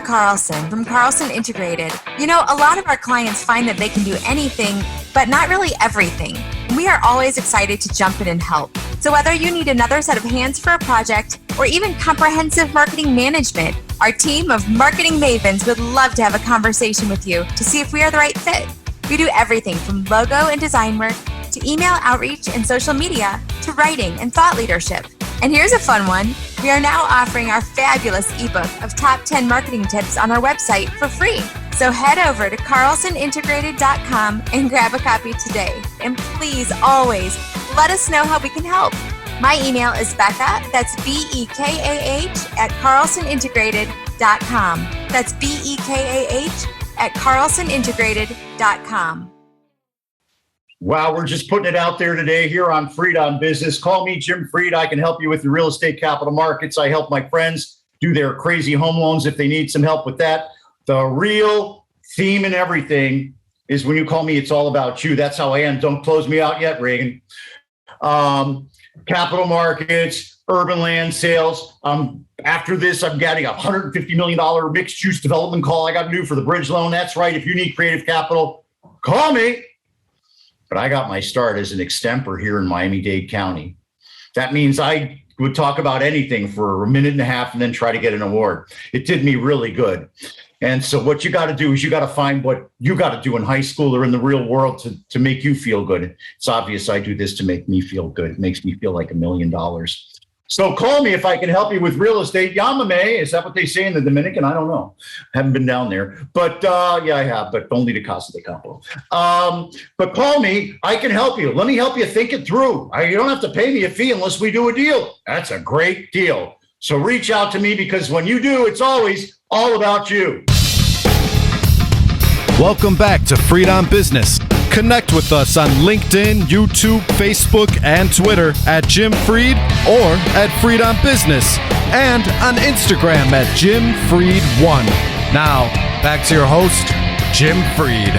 Carlson from Carlson Integrated. You know, a lot of our clients find that they can do anything, but not really everything. We are always excited to jump in and help. So whether you need another set of hands for a project or even comprehensive marketing management, our team of marketing mavens would love to have a conversation with you to see if we are the right fit. We do everything from logo and design work to email outreach and social media to writing and thought leadership. And here's a fun one. We are now offering our fabulous ebook of top 10 marketing tips on our website for free. So head over to carlsonintegrated.com and grab a copy today. And please always let us know how we can help. My email is Becca, that's BEKAH at carlsonintegrated.com. That's BEKAH at carlsonintegrated.com. Wow, we're just putting it out there today here on Freed on Business. Call me Jim Freed. I can help you with the real estate capital markets. I help my friends do their crazy home loans if they need some help with that. The real theme and everything is when you call me, it's all about you. That's how I am. Don't close me out yet, Reagan. Capital markets, urban land sales. After this, I'm getting a $150 million mixed use development call I got to do for the bridge loan. That's right. If you need creative capital, call me. But I got my start as an extemper here in Miami-Dade County. That means I would talk about anything for a minute and a half and then try to get an award. It did me really good. And so what you got to do is you got to find what you got to do in high school or in the real world to make you feel good. It's obvious I do this to make me feel good. It makes me feel like $1 million. So call me if I can help you with real estate. Yamame, is that what they say in the Dominican? I don't know. Haven't been down there. But yeah, I have, but only to Casa de Campo. But call me. I can help you. Let me help you think it through. You don't have to pay me a fee unless we do a deal. That's a great deal. So reach out to me because when you do, it's always all about you. Welcome back to Freed on Business. Connect with us on LinkedIn, YouTube, Facebook, and Twitter at Jim Freed or at Freed on Business and on Instagram at Jim Freed1. Now, back to your host, Jim Freed.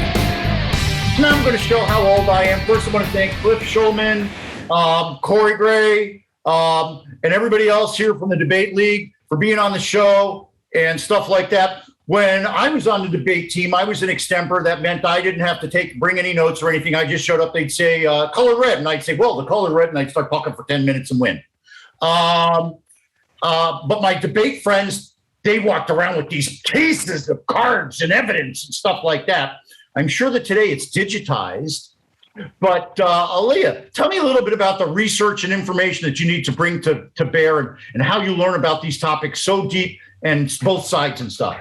Now I'm going to show how old I am. First, I want to thank Cliff Schulman, Corey Gray, and everybody else here from the Debate League for being on the show and stuff like that. When I was on the debate team, I was an extemper. That meant I didn't have to bring any notes or anything. I just showed up. They'd say, color red. And I'd say, well, the color red. And I'd start talking for 10 minutes and win. But my debate friends, they walked around with these cases of cards and evidence and stuff like that. I'm sure that today it's digitized. But Aliyah, tell me a little bit about the research and information that you need to bring to bear and how you learn about these topics so deep and both sides and stuff.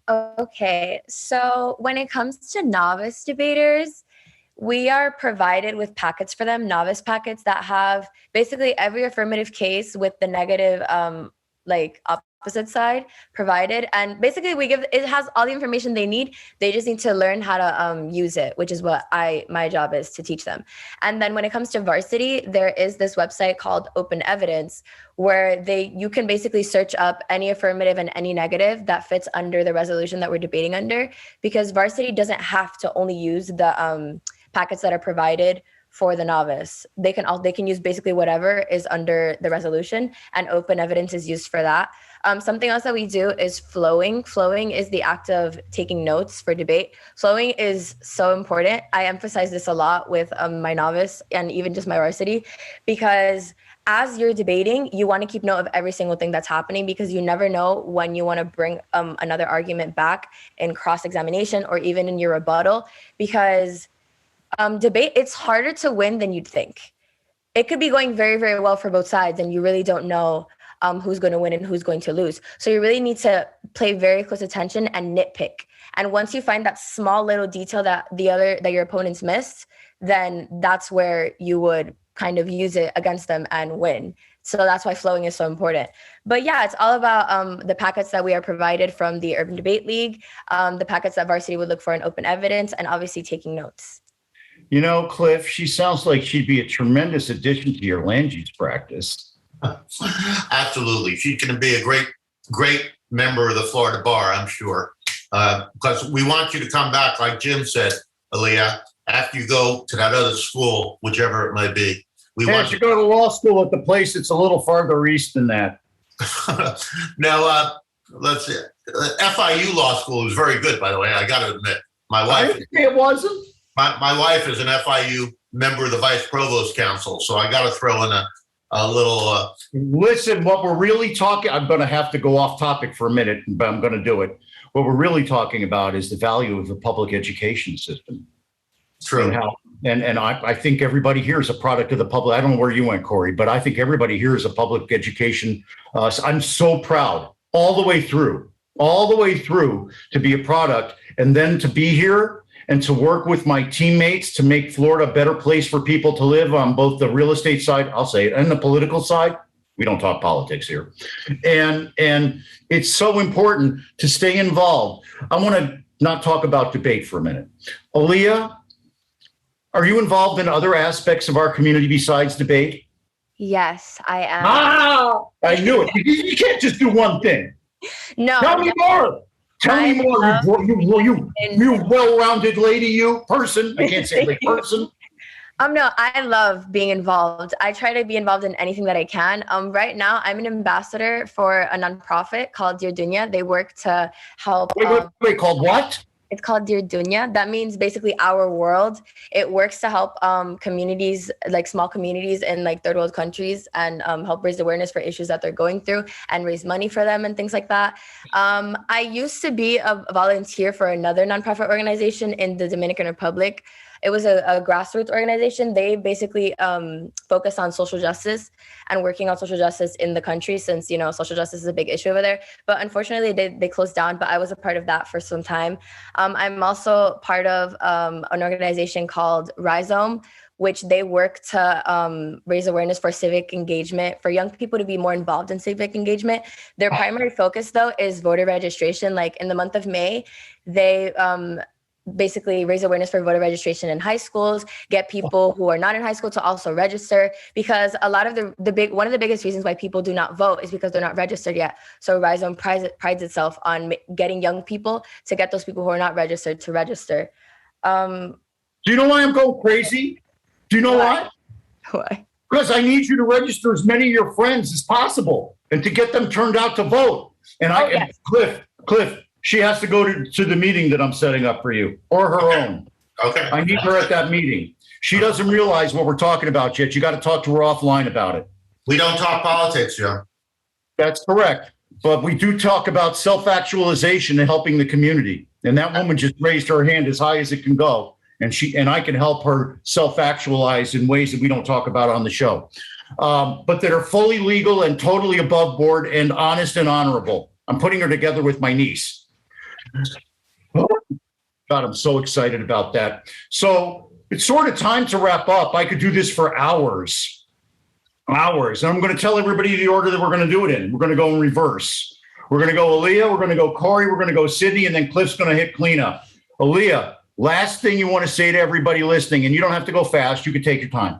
Okay, so when it comes to novice debaters, we are provided with packets for them, novice packets that have basically every affirmative case with the negative opposite side provided, and basically it has all the information they need. They just need to learn how to use it, which is what my job is to teach them. And then when it comes to varsity, there is this website called Open Evidence, where you can basically search up any affirmative and any negative that fits under the resolution that we're debating under, because varsity doesn't have to only use the packets that are provided for the novice. They can use basically whatever is under the resolution, and Open Evidence is used for that. Something else that we do is flowing. Flowing is the act of taking notes for debate. Flowing is so important. I emphasize this a lot with my novice and even just my varsity, because as you're debating, you want to keep note of every single thing that's happening, because you never know when you want to bring another argument back in cross-examination or even in your rebuttal, because debate, it's harder to win than you'd think. It could be going very, very well for both sides, and you really don't know who's going to win and who's going to lose. So you really need to pay very close attention and nitpick. And once you find that small little detail that your opponents missed, then that's where you would kind of use it against them and win. So that's why flowing is so important. But yeah, it's all about the packets that we are provided from the Urban Debate League, the packets that varsity would look for in Open Evidence, and obviously taking notes. You know, Cliff, she sounds like she'd be a tremendous addition to your land use practice. Absolutely. She's going to be a great member of the Florida bar, I'm sure. Because we want you to come back, like Jim said, Aliyah, after you go to that other school, whichever it might be. We want you to go to law school at the place that's a little farther east than that. Now, let's see. FIU Law School is very good, by the way. I got to admit. My wife. I didn't say it wasn't. My wife is an FIU member of the Vice Provost Council, so I got to throw in a little. Listen, what we're really talking, I'm going to have to go off topic for a minute, but I'm going to do it. What we're really talking about is the value of the public education system. True. And I think everybody here is a product of the public. I don't know where you went, Corey, but I think everybody here is a public education. I'm so proud all the way through to be a product, and then to be here and to work with my teammates to make Florida a better place for people to live on both the real estate side, I'll say it, and the political side. We don't talk politics here. And it's so important to stay involved. I want to not talk about debate for a minute. Aliyah, are you involved in other aspects of our community besides debate? Yes, I am. I knew it. You can't just do one thing. No. Tell me more. Tell me more, you well-rounded lady, you person. I can't say like person. No, I love being involved. I try to be involved in anything that I can. Right now, I'm an ambassador for a nonprofit called Dear Dunya. They work to help. Wait, called what? It's called Dear Dunya. That means basically our world. It works to help communities, like small communities in like third world countries, and help raise awareness for issues that they're going through and raise money for them and things like that. I used to be a volunteer for another nonprofit organization in the Dominican Republic. It was a grassroots organization. They basically focus on social justice and working on social justice in the country, since, you know, social justice is a big issue over there. But unfortunately, they closed down, but I was a part of that for some time. I'm also part of an organization called Rhizome, which they work to raise awareness for civic engagement, for young people to be more involved in civic engagement. Their primary focus, though, is voter registration. Like in the month of May, they basically raise awareness for voter registration in high schools, get people who are not in high school to also register, because a lot of one of the biggest reasons why people do not vote is because they're not registered yet. So Rhizome prides itself on getting young people to get those people who are not registered to register. Do you know why I'm going crazy? Do you know why? Why? Because I need you to register as many of your friends as possible and to get them turned out to vote. And and Cliff, she has to go to the meeting that I'm setting up for you, or her own. Okay. I need her at that meeting. She doesn't realize what we're talking about yet. You got to talk to her offline about it. We don't talk politics, Joe. That's correct. But we do talk about self-actualization and helping the community. And that woman just raised her hand as high as it can go. And I can help her self-actualize in ways that we don't talk about on the show. But that are fully legal and totally above board and honest and honorable. I'm putting her together with my niece. God, I'm so excited about that. So it's sort of time to wrap up. I could do this for hours. And I'm going to tell everybody the order that we're going to do it in. We're going to go in reverse. We're going to go Aliyah, we're going to go Corey, we're going to go Cydney, and then Cliff's going to hit cleanup. Aliyah, last thing you want to say to everybody listening, and you don't have to go fast. You can take your time.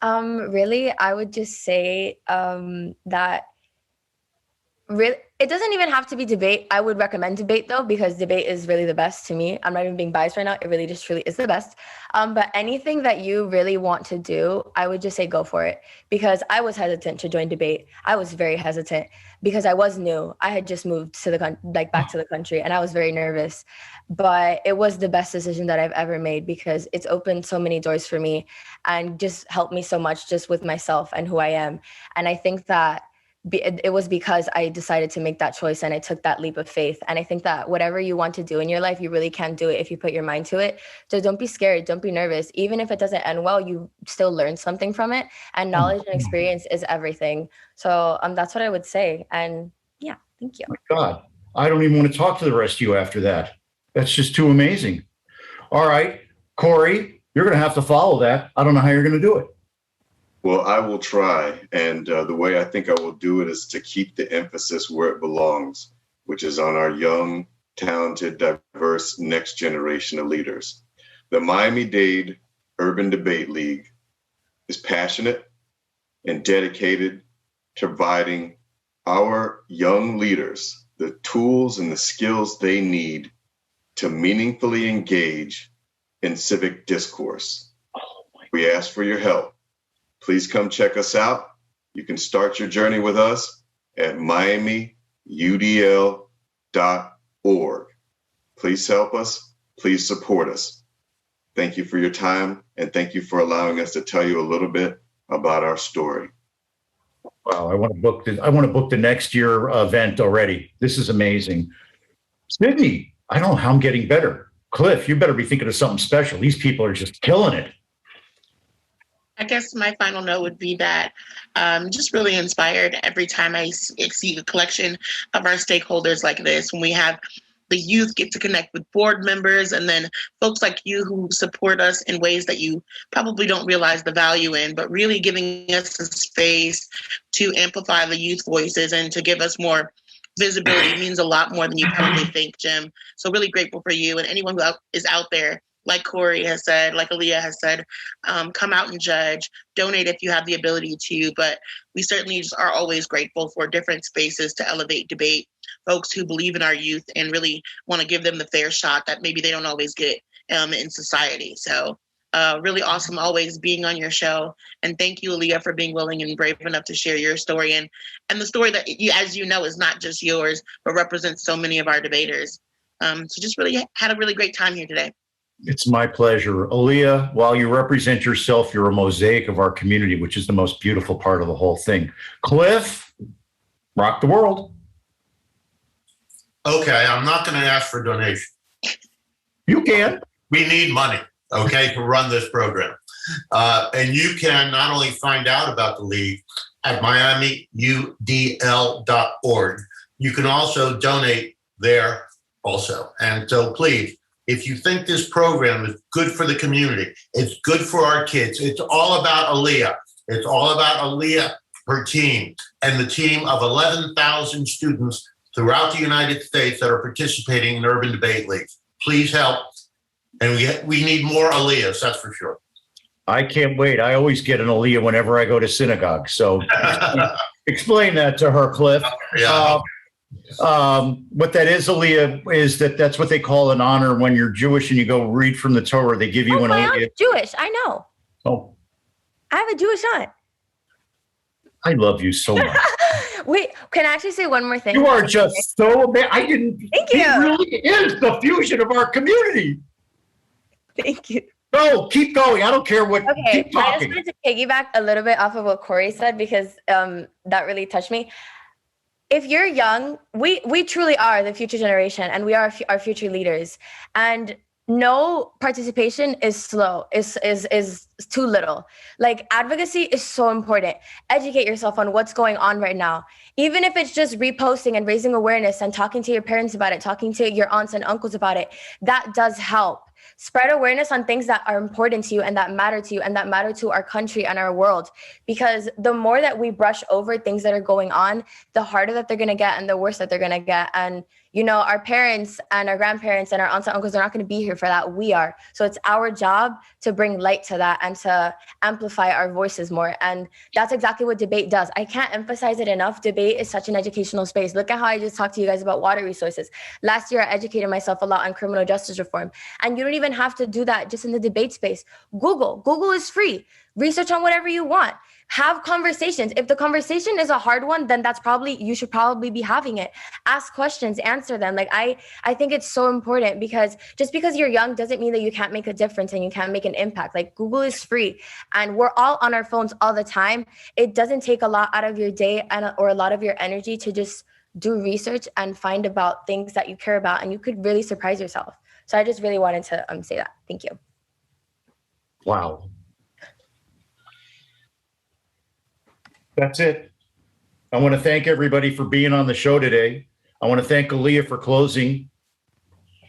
Really, I would just say that really, it doesn't even have to be debate. I would recommend debate though, because debate is really the best to me. I'm not even being biased right now. It really just truly is the best. But anything that you really want to do, I would just say go for it, because I was hesitant to join debate. I was very hesitant because I was new. I had just moved to back to the country, and I was very nervous. But it was the best decision that I've ever made, because it's opened so many doors for me and just helped me so much just with myself and who I am. And I think that it was because I decided to make that choice and I took that leap of faith. And I think that whatever you want to do in your life, you really can do it if you put your mind to it. So don't be scared. Don't be nervous. Even if it doesn't end well, you still learn something from it. And knowledge and experience is everything. So that's what I would say. And yeah, thank you. Oh my God, I don't even want to talk to the rest of you after that. That's just too amazing. All right, Corey, you're going to have to follow that. I don't know how you're going to do it. Well, I will try. And the way I think I will do it is to keep the emphasis where it belongs, which is on our young, talented, diverse next generation of leaders. The Miami-Dade Urban Debate League is passionate and dedicated to providing our young leaders the tools and the skills they need to meaningfully engage in civic discourse. We ask for your help. Please come check us out. You can start your journey with us at miamiudl.org. Please help us. Please support us. Thank you for your time, and thank you for allowing us to tell you a little bit about our story. Wow, I want to book the next year event already. This is amazing. Cydney, I don't know how I'm getting better. Cliff, you better be thinking of something special. These people are just killing it. I guess my final note would be that just really inspired every time I see a collection of our stakeholders like this, when we have the youth get to connect with board members, and then folks like you who support us in ways that you probably don't realize the value in, but really giving us a space to amplify the youth voices and to give us more visibility means a lot more than you probably think, Jim. So really grateful for you and anyone who is out there. Like Corey has said, like Aliyah has said, come out and judge, donate if you have the ability to, but we certainly just are always grateful for different spaces to elevate debate, folks who believe in our youth and really want to give them the fair shot that maybe they don't always get in society. So really awesome always being on your show. And thank you, Aliyah, for being willing and brave enough to share your story. And the story that, as you know, is not just yours, but represents so many of our debaters. So just really had a really great time here today. It's my pleasure. Aliyah, while you represent yourself, you're a mosaic of our community, which is the most beautiful part of the whole thing. Cliff, rock the world. Okay, I'm not going to ask for donation. You can. We need money, okay, to run this program. And you can not only find out about the league at miamiudl.org, you can also donate there also. And so please, if you think this program is good for the community, it's good for our kids, it's all about Aliyah. It's all about Aliyah, her team, and the team of 11,000 students throughout the United States that are participating in urban debate leagues. Please help. And we need more Aliyahs, that's for sure. I can't wait. I always get an Aliyah whenever I go to synagogue. So explain that to her, Cliff. Yeah. What that is, Aliyah, is that's what they call an honor when you're Jewish and you go read from the Torah. They give you an Aliyah. I'm Jewish. I know. Oh, I have a Jewish aunt. I love you so much. Wait, can I actually say one more thing? You are just so amazing. I didn't. Thank you. It really is the fusion of our community. Thank you. No, keep going. I don't care what. Okay, Keep talking. I just wanted to piggyback a little bit off of what Corey said, because that really touched me. If you're young, we truly are the future generation, and we are our future leaders. And no participation is slow, is too little. Like, advocacy is so important. Educate yourself on what's going on right now. Even if it's just reposting and raising awareness and talking to your parents about it, talking to your aunts and uncles about it, that does help. Spread awareness on things that are important to you and that matter to you and that matter to our country and our world. Because the more that we brush over things that are going on, the harder that they're going to get and the worse that they're going to get. And, you know, our parents and our grandparents and our aunts and uncles are not going to be here for that. We are. So it's our job to bring light to that and to amplify our voices more. And that's exactly what debate does. I can't emphasize it enough. Debate is such an educational space. Look at how I just talked to you guys about water resources. Last year, I educated myself a lot on criminal justice reform. And you don't even have to do that just in the debate space. Google is free. Research on whatever you want. Have conversations. If the conversation is a hard one, then you should probably be having it. Ask questions, answer them. Like I think it's so important, because just because you're young doesn't mean that you can't make a difference and you can't make an impact. Like Google is free and we're all on our phones all the time. It doesn't take a lot out of your day or a lot of your energy to just do research and find about things that you care about, and you could really surprise yourself. So I just really wanted to say that. Thank you. Wow. That's it. I want to thank everybody for being on the show today. I want to thank Aliyah for closing.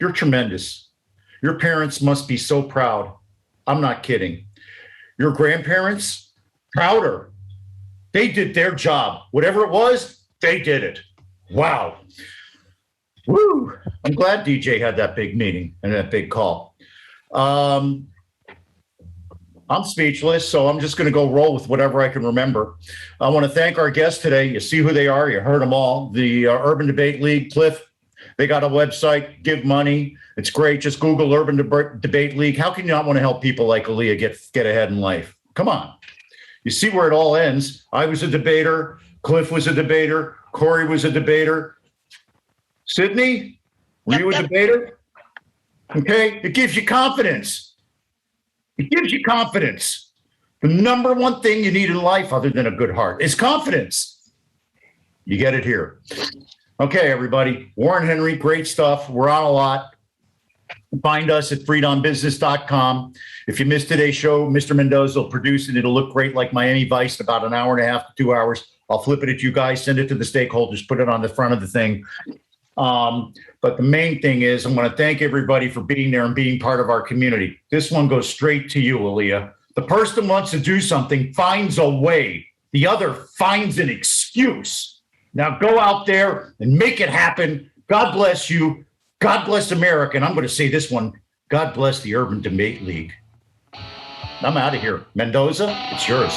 You're tremendous. Your parents must be so proud. I'm not kidding. Your grandparents, prouder. They did their job. Whatever it was, they did it. Wow. Woo. I'm glad DJ had that big meeting and that big call. I'm speechless, so I'm just going to go roll with whatever I can remember. I want to thank our guests today. You see who they are. You heard them all. The Urban Debate League, Cliff, they got a website, give money. It's great. Just Google Urban Debate League. How can you not want to help people like Aliyah get ahead in life? Come on. You see where it all ends. I was a debater. Cliff was a debater. Corey was a debater. Cydney, were you a debater? Okay. It gives you confidence. It gives you confidence. The number one thing you need in life, other than a good heart, is confidence. You get it here. Okay, everybody. Warren Henry, great stuff. We're on a lot. Find us at freedombusiness.com. If you missed today's show, Mr. Mendoza will produce it. It'll look great like Miami Vice, about an hour and a half to 2 hours. I'll flip it at you guys, send it to the stakeholders, put it on the front of the thing. But the main thing is, I want to thank everybody for being there and being part of our community. This one goes straight to you, Aliyah. The person wants to do something, finds a way. The other finds an excuse. Now go out there and make it happen. God bless you. God bless America. And I'm going to say this one. God bless the Urban Debate League. I'm out of here. Mendoza, it's yours.